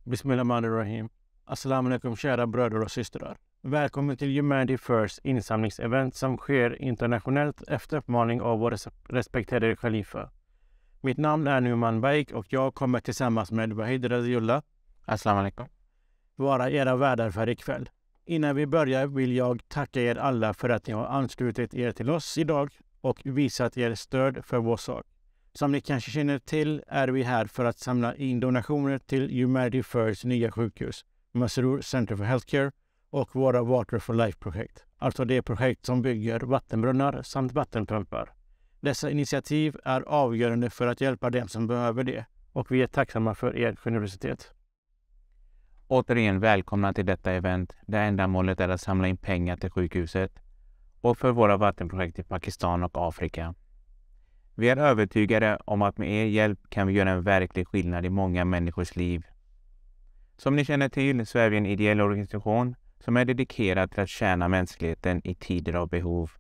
Bismillahirrahmanirrahim. Assalamu alaikum kära bröder och systrar. Välkommen till Humanity First insamlingsevent som sker internationellt efter uppmaning av vår respekterade khalifa. Mitt namn är Numan Baik och jag kommer tillsammans med Wahid Radiyullah. Assalamu alaikum. Vara era värdar för ikväll. Innan vi börjar vill jag tacka er alla för att ni har anslutit er till oss idag och visat er stöd för vår sak. Som ni kanske känner till är vi här för att samla in donationer till Humanity First nya sjukhus, Masroor Centre For Healthcare och våra Water for Life-projekt. Alltså det projekt som bygger vattenbrunnar samt vattenpumpar. Dessa initiativ är avgörande för att hjälpa dem som behöver det och vi är tacksamma för er generositet. Återigen välkomna till detta event där ändamålet är att samla in pengar till sjukhuset och för våra vattenprojekt i Pakistan och Afrika. Vi är övertygade om att med er hjälp kan vi göra en verklig skillnad i många människors liv. Som ni känner till så är vi en ideell organisation som är dedikerad till att tjäna mänskligheten i tider av behov.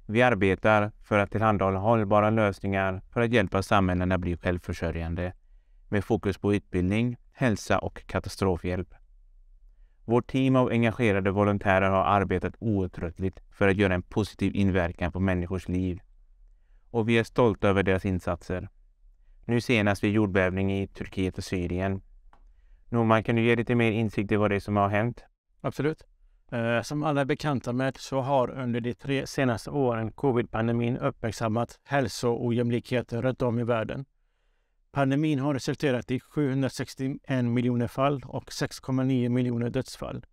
Vi arbetar för att tillhandahålla hållbara lösningar för att hjälpa samhällena att bli självförsörjande med fokus på utbildning, hälsa och katastrofhjälp. Vårt team av engagerade volontärer har arbetat otröttligt för att göra en positiv inverkan på människors liv. Och vi är stolta över deras insatser. Nu senast vid jordbävning i Turkiet och Syrien. Norman, kan du ge lite mer insikt i vad det är som har hänt? Absolut. Som alla är bekanta med så har under de 3 senaste åren covid-pandemin uppmärksammat hälsoojämlikheter runt om i världen. Pandemin har resulterat i 761 miljoner fall och 6,9 miljoner dödsfall.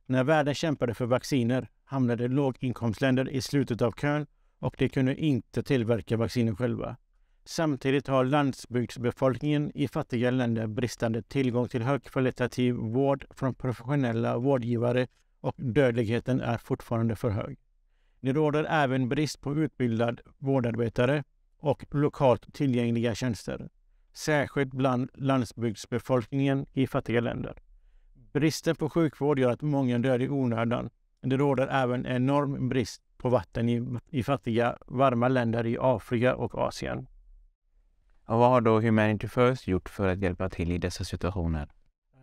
När världen kämpade för vacciner hamnade låginkomstländer i slutet av kön och de kunde inte tillverka vacciner själva. Samtidigt har landsbygdsbefolkningen i fattiga länder bristande tillgång till högkvalitativ vård från professionella vårdgivare och dödligheten är fortfarande för hög. Det råder även brist på utbildad vårdarbetare och lokalt tillgängliga tjänster, särskilt bland landsbygdsbefolkningen i fattiga länder. Bristen på sjukvård gör att många dör i onödan. Det råder även enorm brist på vatten i fattiga, varma länder i Afrika och Asien. Och vad har då Humanity First gjort för att hjälpa till i dessa situationer?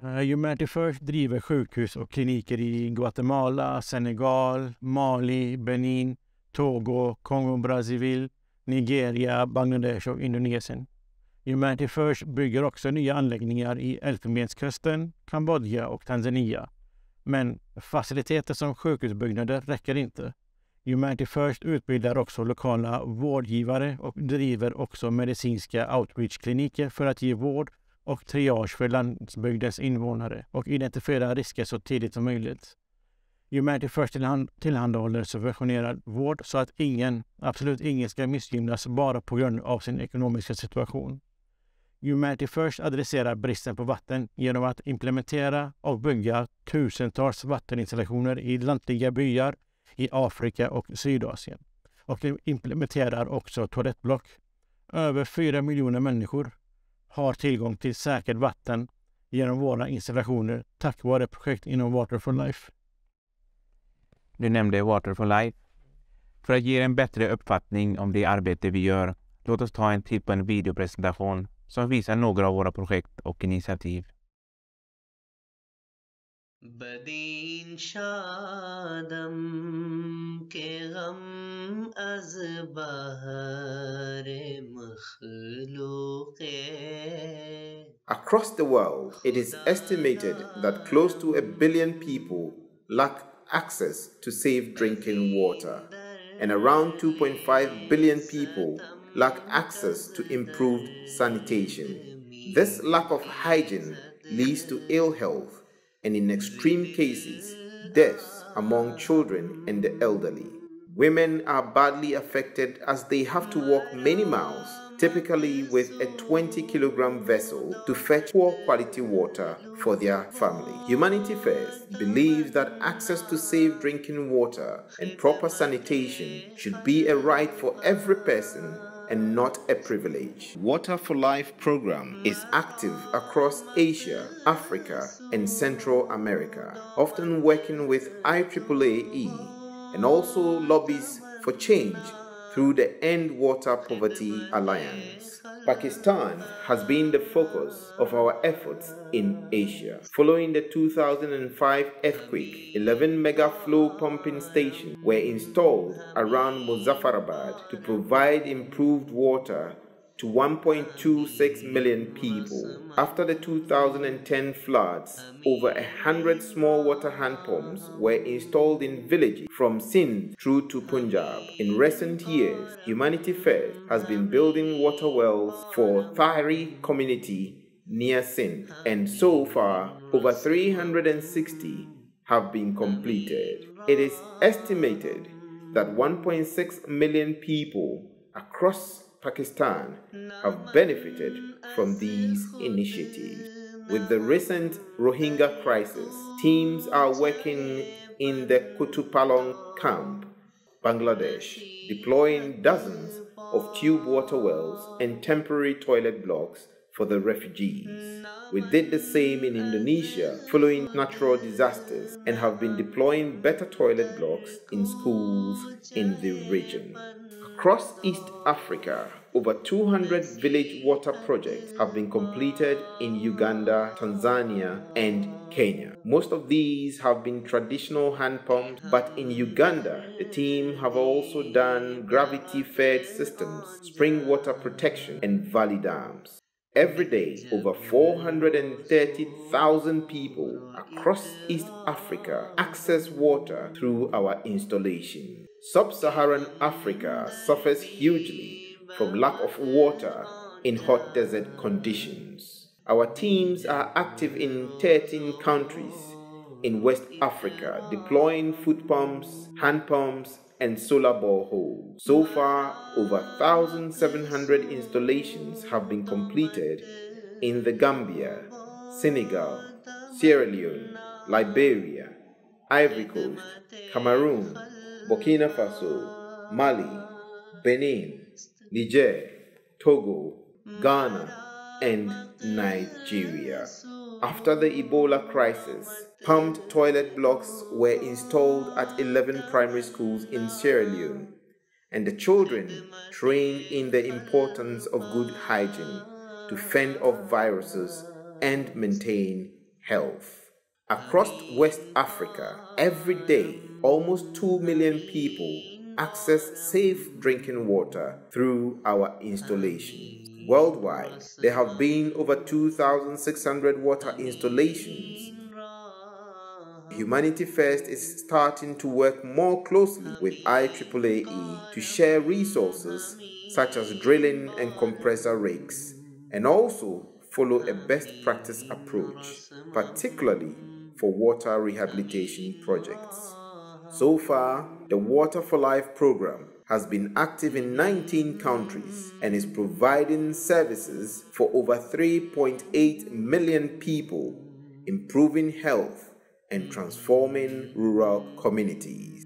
Humanity First driver sjukhus och kliniker i Guatemala, Senegal, Mali, Benin, Togo, Kongo-Brazzaville, Nigeria, Bangladesh och Indonesien. Humanity First bygger också nya anläggningar i Elfenbenskusten, Kambodja och Tanzania. Men faciliteter som sjukhusbyggnader räcker inte. Humanity First utbildar också lokala vårdgivare och driver också medicinska outreach-kliniker för att ge vård och triage för landsbygdens invånare och identifiera risker så tidigt som möjligt. Humanity First tillhandahåller subventionerad vård så att absolut ingen ska missgynnas bara på grund av sin ekonomiska situation. Humanity First adresserar bristen på vatten genom att implementera och bygga tusentals vatteninstallationer i lantliga byar i Afrika och Sydasien. Och de implementerar också toalettblock. Över 4 miljoner människor har tillgång till säkert vatten genom våra installationer tack vare projekt inom Water for Life. Du nämnde Water for Life. För att ge en bättre uppfattning om det arbete vi gör, låt oss ta en titt på en videopresentation som visar några av våra projekt och initiativ. بدین شادم که غم از بهر مخلوق. Across the world, it is estimated that close to 1 billion people lack access to safe drinking water, and around 2.5 billion people lack access to improved sanitation. This lack of hygiene leads to ill health and, in extreme cases, deaths among children and the elderly. Women are badly affected as they have to walk many miles, typically with a 20-kilogram vessel, to fetch poor quality water for their family. Humanity First believes that access to safe drinking water and proper sanitation should be a right for every person and not a privilege. Water for Life program is active across Asia, Africa, and Central America, often working with IAAE and also lobbies for change through the End Water Poverty Alliance. Pakistan has been the focus of our efforts in Asia. Following the 2005 earthquake, 11 mega flow pumping stations were installed around Muzaffarabad to provide improved water to 1.26 million people. After the 2010 floods, over 100 small water hand pumps were installed in villages from Sindh through to Punjab. In recent years, Humanity First has been building water wells for Thari community near Sindh, and so far, over 360 have been completed. It is estimated that 1.6 million people across Pakistan have benefited from these initiatives. With the recent Rohingya crisis, teams are working in the Kutupalong camp, Bangladesh, deploying dozens of tube water wells and temporary toilet blocks for the refugees. We did the same in Indonesia following natural disasters and have been deploying better toilet blocks in schools in the region. Across East Africa, over 200 village water projects have been completed in Uganda, Tanzania, and Kenya. Most of these have been traditional hand pumps, but in Uganda, the team have also done gravity-fed systems, spring water protection, and valley dams. Every day, over 430,000 people across East Africa access water through our installation. Sub-Saharan Africa suffers hugely from lack of water in hot desert conditions. Our teams are active in 13 countries in West Africa, deploying foot pumps, hand pumps, and solar boreholes. So far, over 1,700 installations have been completed in the Gambia, Senegal, Sierra Leone, Liberia, Ivory Coast, Cameroon, Burkina Faso, Mali, Benin, Niger, Togo, Ghana, and Nigeria. After the Ebola crisis, pumped toilet blocks were installed at 11 primary schools in Sierra Leone, and the children trained in the importance of good hygiene to fend off viruses and maintain health. Across West Africa, every day, almost 2 million people access safe drinking water through our installations. Worldwide, there have been over 2,600 water installations. Humanity First is starting to work more closely with IAAE to share resources such as drilling and compressor rigs, and also follow a best practice approach, particularly for water rehabilitation projects. So far, the Water for Life program has been active in 19 countries and is providing services for over 3.8 million people, improving health and transforming rural communities.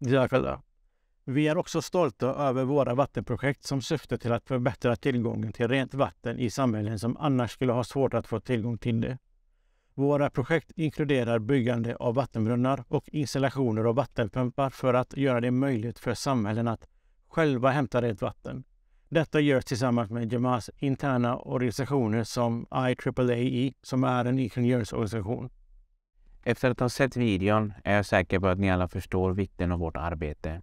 Jazakallah. Vi är också stolta över våra vattenprojekt som syftar till att förbättra tillgången till rent vatten i samhällen som annars skulle ha svårt att få tillgång till det. Våra projekt inkluderar byggande av vattenbrunnar och installationer av vattenpumpar för att göra det möjligt för samhällen att själva hämta rent vatten. Detta görs tillsammans med Jamas interna organisationer som IAAE, som är en ingenjörsorganisation. Efter att ha sett videon är jag säker på att ni alla förstår vikten av vårt arbete.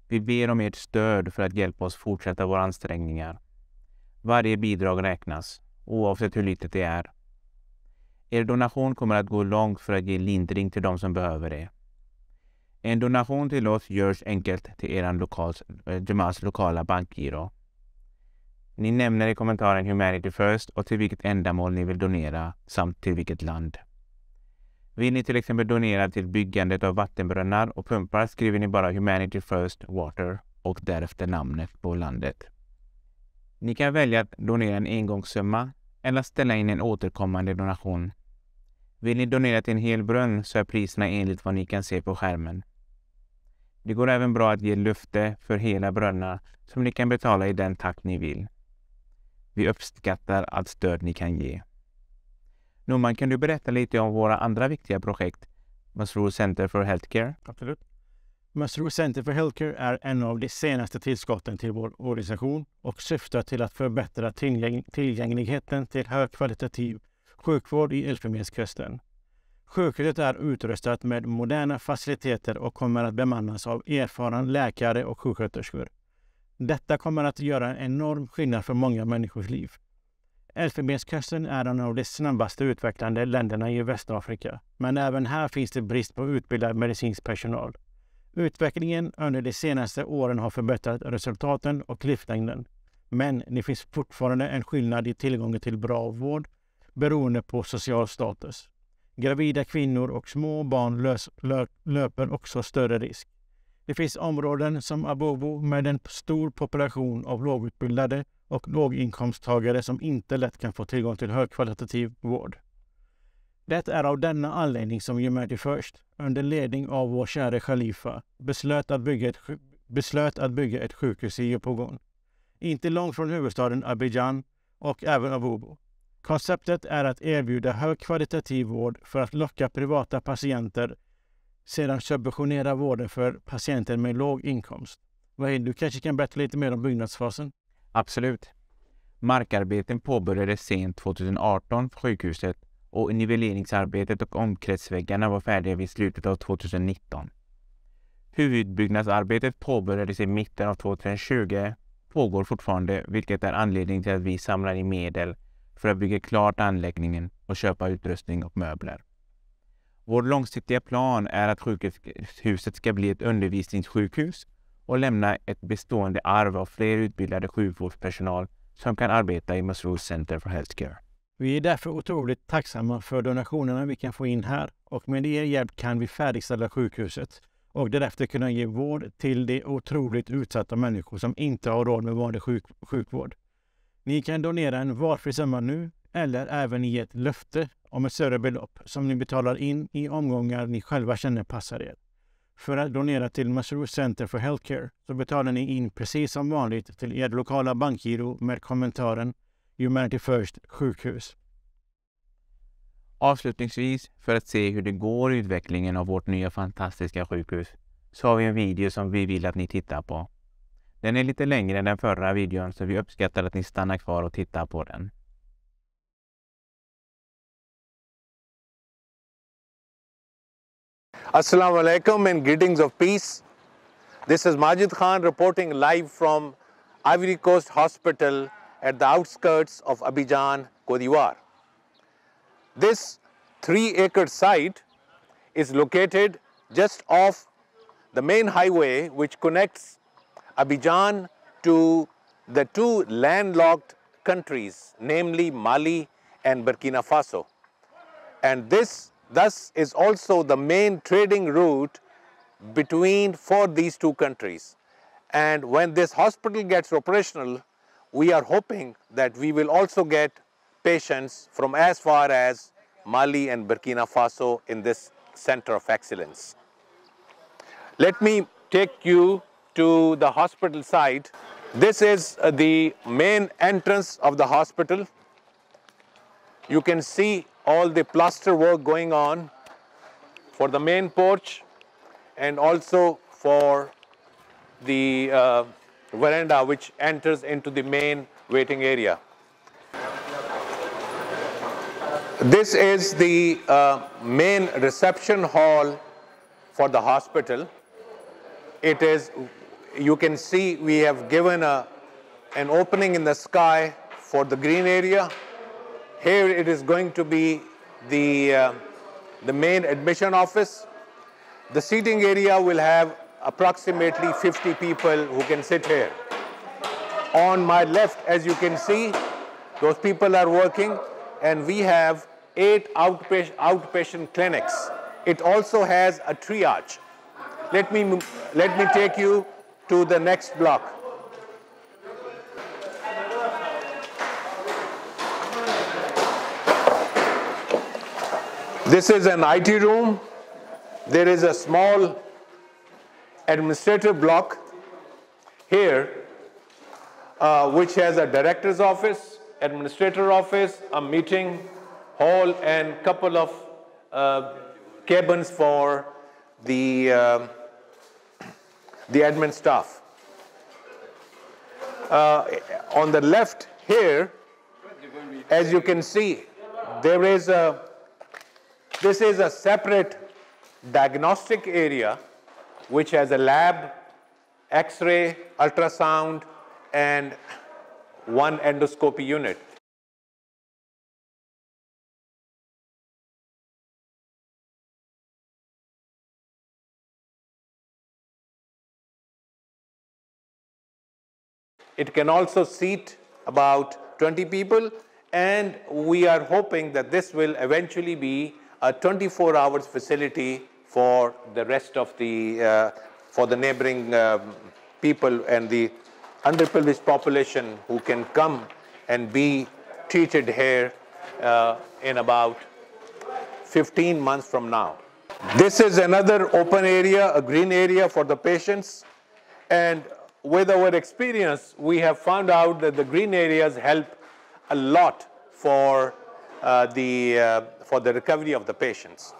Vi ber om ert stöd för att hjälpa oss fortsätta våra ansträngningar. Varje bidrag räknas, oavsett hur litet det är. Er donation kommer att gå långt för att ge lindring till de som behöver det. En donation till oss görs enkelt till Jamas lokala bankgiro. Ni nämner i kommentaren Humanity First och till vilket ändamål ni vill donera samt till vilket land. Vill ni till exempel donera till byggandet av vattenbrunnar och pumpar skriver ni bara Humanity First Water och därefter namnet på landet. Ni kan välja att donera en engångssumma eller ställa in en återkommande donation. Vill ni donera till en hel brunn så är priserna enligt vad ni kan se på skärmen. Det går även bra att ge löfte för hela brunnar som ni kan betala i den takt ni vill. Vi uppskattar allt stöd ni kan ge. Noman, kan du berätta lite om våra andra viktiga projekt? Masroor Centre For Healthcare? Absolut. Masroor Centre For Healthcare är en av de senaste tillskotten till vår organisation och syftar till att förbättra tillgängligheten till högkvalitativ sjukvård i Elfenbenskusten. Sjukhuset är utrustat med moderna faciliteter och kommer att bemannas av erfarna läkare och sjuksköterskor. Detta kommer att göra en enorm skillnad för många människors liv. Elfenbenskusten är en av de snabbaste utvecklande länderna i Västafrika, men även här finns det brist på utbildad medicinsk personal. Utvecklingen under de senaste åren har förbättrat resultaten och livslängden, men det finns fortfarande en skillnad i tillgången till bra vård beroende på social status. Gravida kvinnor och små barn löper också större risk. Det finns områden som Abobo med en stor population av lågutbildade och låginkomsttagare som inte lätt kan få tillgång till högkvalitativ vård. Det är av denna anledning som Humanity First, under ledning av vår kära Khalifa, beslöt att bygga ett sjukhus i Produktion, inte långt från huvudstaden Abidjan och även Abobo. Konceptet är att erbjuda högkvalitativ vård för att locka privata patienter, sedan subventionera vården för patienter med låg inkomst. Du kanske kan berätta lite mer om byggnadsfasen? Absolut. Markarbeten påbörjades sent 2018 för sjukhuset och nivelleringsarbetet och omkretsväggarna var färdiga vid slutet av 2019. Huvudbyggnadsarbetet påbörjades i mitten av 2020, pågår fortfarande, vilket är anledningen till att vi samlar in medel för att bygga klart anläggningen och köpa utrustning och möbler. Vår långsiktiga plan är att sjukhuset ska bli ett undervisningssjukhus och lämna ett bestående arv av fler utbildade sjukvårdspersonal som kan arbeta i Masroor Centre For Healthcare. Vi är därför otroligt tacksamma för donationerna vi kan få in här och med er hjälp kan vi färdigställa sjukhuset och därefter kunna ge vård till de otroligt utsatta människor som inte har råd med vanlig sjukvård. Ni kan donera en valfri summa nu eller även ge ett löfte om ett större belopp som ni betalar in i omgångar ni själva känner passar er. För att donera till Masroor Centre For Healthcare så betalar ni in precis som vanligt till er lokala bankgiro med kommentaren Humanity First sjukhus. Avslutningsvis, för att se hur det går i utvecklingen av vårt nya fantastiska sjukhus, så har vi en video som vi vill att ni tittar på. Den är lite längre än den förra videon så vi uppskattar att ni stannar kvar och tittar på den. Assalamu alaikum and greetings of peace. This is Majid Khan reporting live from Ivory Coast Hospital at the outskirts of Abidjan, Côte d'Ivoire. This 3-acre site is located just off the main highway which connects Abidjan to the two landlocked countries, namely Mali and Burkina Faso. And this thus is also the main trading route for these two countries. And when this hospital gets operational, we are hoping that we will also get patients from as far as Mali and Burkina Faso in this center of excellence. Let me take you to the hospital site. This is the main entrance of the hospital. You can see all the plaster work going on for the main porch and also for the veranda which enters into the main waiting area. This is the main reception hall for the hospital. It is, you can see we have given an opening in the sky for the green area. Here it is going to be the main admission office. The seating area will have approximately 50 people who can sit here. On my left, as you can see, those people are working, and we have 8 outpatient clinics. It also has a triage. Let me take you to the next block. This is an IT room. There is a small administrative block here, which has a director's office, administrator office, a meeting hall, and couple of cabins for the admin staff. On the left here, as you can see, this is a separate diagnostic area which has a lab, X-ray, ultrasound, and one endoscopy unit. It can also seat about 20 people, and we are hoping that this will eventually be a 24 hours facility for the rest of the, for the neighboring people and the underprivileged population who can come and be treated here in about 15 months from now. This is another open area, a green area for the patients, and with our experience, we have found out that the green areas help a lot for the recovery of the patients.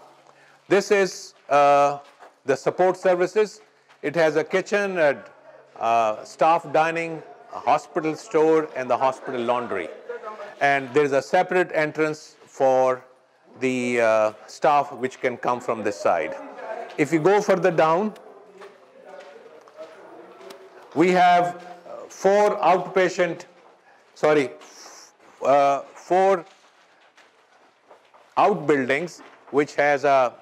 This is the support services. It has a kitchen, staff dining, a hospital store, and the hospital laundry. And there's a separate entrance for the staff which can come from this side. If you go further down, we have four outbuildings which has a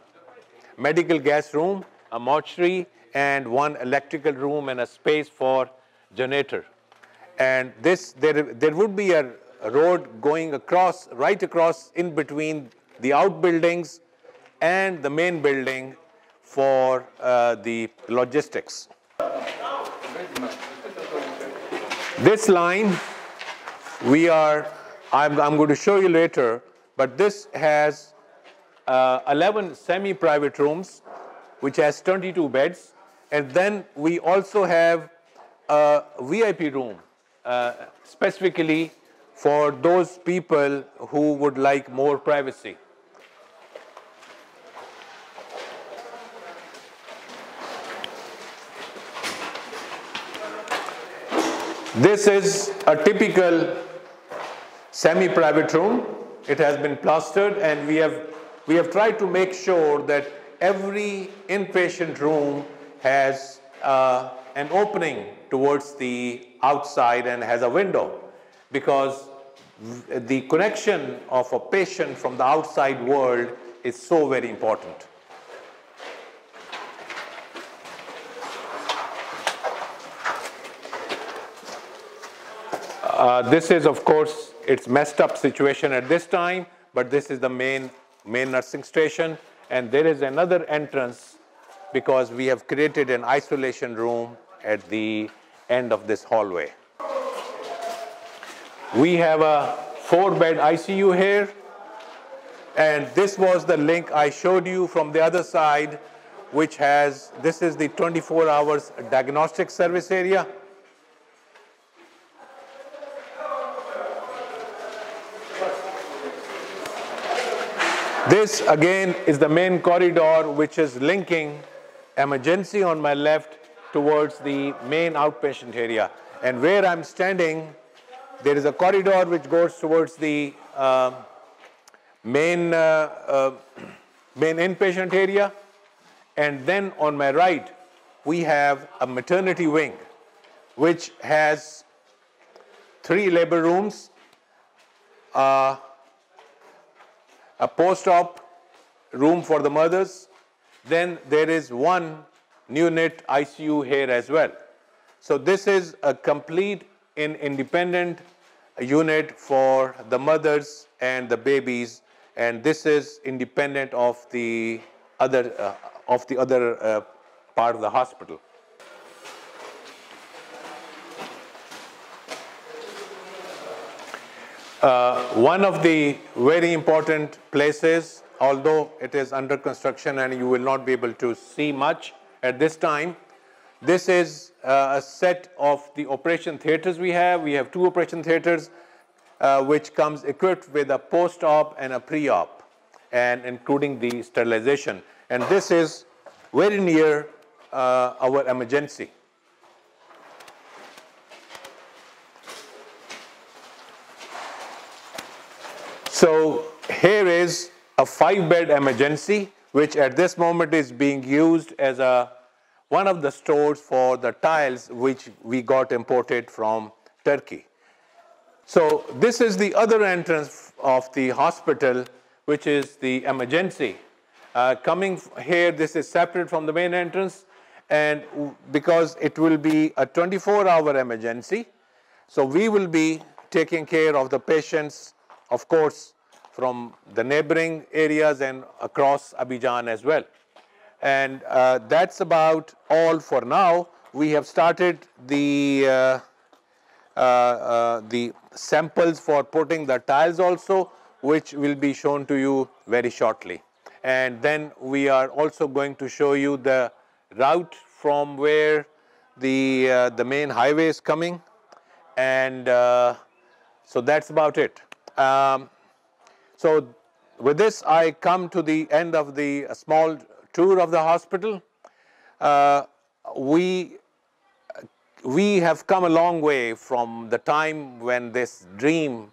medical gas room, a mortuary, and one electrical room and a space for generator. And this, there would be a road going across, right across in between the outbuildings and the main building for the logistics. This line, I'm going to show you later, but this has 11 semi-private rooms, which has 22 beds. And then we also have a VIP room, specifically for those people who would like more privacy. This is a typical semi-private room. It has been plastered, and we have tried to make sure that every inpatient room has an opening towards the outside and has a window, because the connection of a patient from the outside world is so very important. This is, of course, it's messed up situation at this time, but this is the main nursing station, and there is another entrance because we have created an isolation room at the end of this hallway. We have a 4-bed ICU here, and this was the link I showed you from the other side, which has, this is the 24 hours diagnostic service area. This again is the main corridor which is linking emergency on my left towards the main outpatient area. And where I'm standing, there is a corridor which goes towards the main inpatient area. And then on my right, we have a maternity wing, which has 3 labor rooms, a post-op room for the mothers. Then there is 1 neonate ICU here as well. So this is a complete independent unit for the mothers and the babies, and this is independent of the other part of the hospital. One of the very important places, although it is under construction and you will not be able to see much at this time, this is a set of the operation theaters we have. We have 2 operation theaters. which comes equipped with a post-op and a pre-op, and including the sterilization. And this is very near our emergency. So here is a 5-bed emergency, which at this moment is being used as one of the stores for the tiles which we got imported from Turkey. So this is the other entrance of the hospital, which is the emergency. Coming here, this is separate from the main entrance, and because it will be a 24-hour emergency, so we will be taking care of the patients, of course, from the neighboring areas and across Abidjan as well. And that's about all for now. We have started the samples for putting the tiles also, which will be shown to you very shortly. And then we are also going to show you the route from where the main highway is coming. And so that's about it. So with this, I come to the end of the small tour of the hospital. We have come a long way from the time when this dream,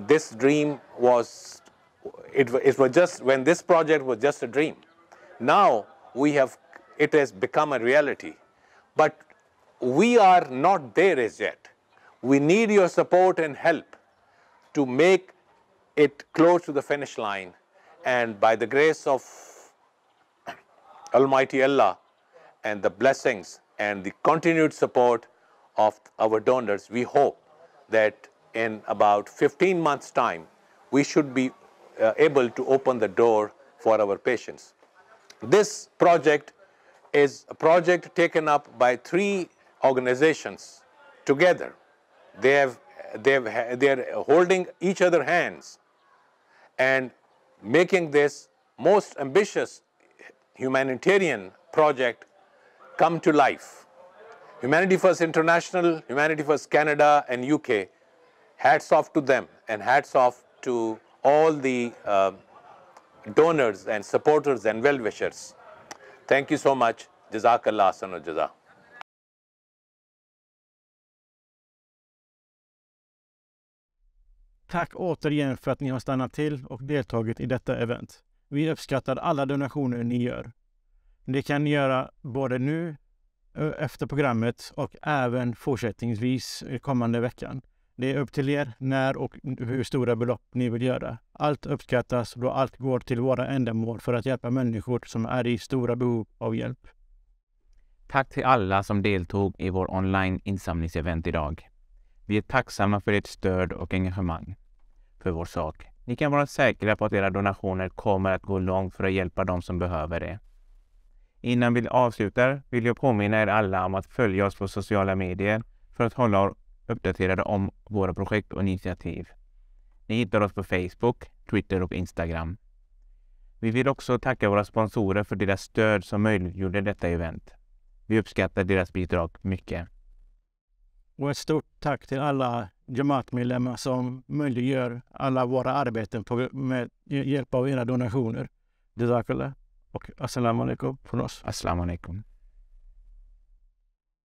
this dream was, it was just when this project was just a dream. Now it has become a reality, but we are not there as yet. We need your support and help to make it close to the finish line. And by the grace of Almighty Allah and the blessings and the continued support of our donors, we hope that in about 15 months' time, we should be able to open the door for our patients. This project is a project taken up by 3 organizations together. They are holding each other's hands and making this most ambitious humanitarian project come to life. Humanity First International, Humanity First Canada and UK, hats off to them and hats off to all the donors and supporters and well-wishers. Thank you so much. Jazakallah ahsanul jaza. Tack återigen för att ni har stannat till och deltagit i detta event. Vi uppskattar alla donationer ni gör. Det kan ni göra både nu, efter programmet och även fortsättningsvis kommande veckan. Det är upp till er när och hur stora belopp ni vill göra. Allt uppskattas då allt går till våra ändamål för att hjälpa människor som är i stora behov av hjälp. Tack till alla som deltog i vår online insamlingsevent idag. Vi är tacksamma för ert stöd och engagemang för vår sak. Ni kan vara säkra på att era donationer kommer att gå långt för att hjälpa dem som behöver det. Innan vi avslutar vill jag påminna er alla om att följa oss på sociala medier för att hålla er uppdaterade om våra projekt och initiativ. Ni hittar oss på Facebook, Twitter och Instagram. Vi vill också tacka våra sponsorer för deras stöd som möjliggjorde detta event. Vi uppskattar deras bidrag mycket. Och ett stort tack till alla Jamaat-medlemmar som möjliggör alla våra arbeten med hjälp av era donationer. Jazakallah och assalamu alaikum från oss. Assalamu alaikum.